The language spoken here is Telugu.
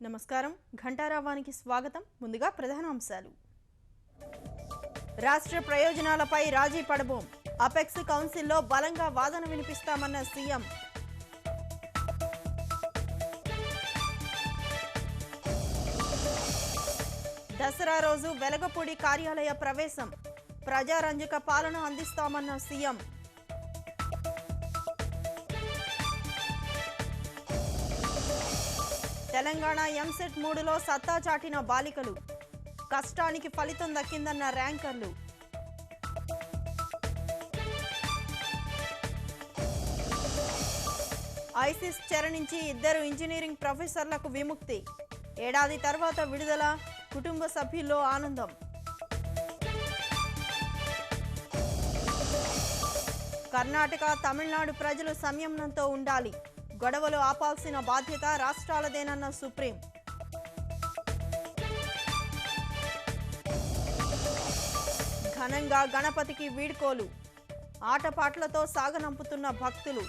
నమస్కారం ఘంటారావానికి స్వాగతం. ముందుగా ప్రధానాంశాలు. రాష్ట్ర ప్రయోజనాలపై రాజీ పడబోం. అపెక్స్ కౌన్సిల్లో బలంగా వాదన వినిపిస్తామన్న సీఎం. దసరా రోజు వెలగపూడి కార్యాలయ ప్రవేశం. ప్రజారంజక పాలన అందిస్తామన్న సీఎం. తెలంగాణ ఎంసెట్ 3లో సత్తా చాటిన బాలికలు. కష్టానికి ఫలితం దక్కిందన్న ర్యాంకర్లు. ఐసిస్ చెర నుంచి 2 ఇంజనీరింగ్ ప్రొఫెసర్లకు విముక్తి. ఏడాది తర్వాత విడుదల. కుటుంబ సభ్యుల్లో ఆనందం. కర్ణాటక, తమిళనాడు ప్రజలు సంయమనంతో ఉండాలి. గొడవలు ఆపాల్సిన బాధ్యత రాష్ట్రాలదేనన్న సుప్రీం. ఘనంగా గణపతికి వీడ్కోలు. ఆటపాట్లతో సాగనంపుతున్న భక్తులు.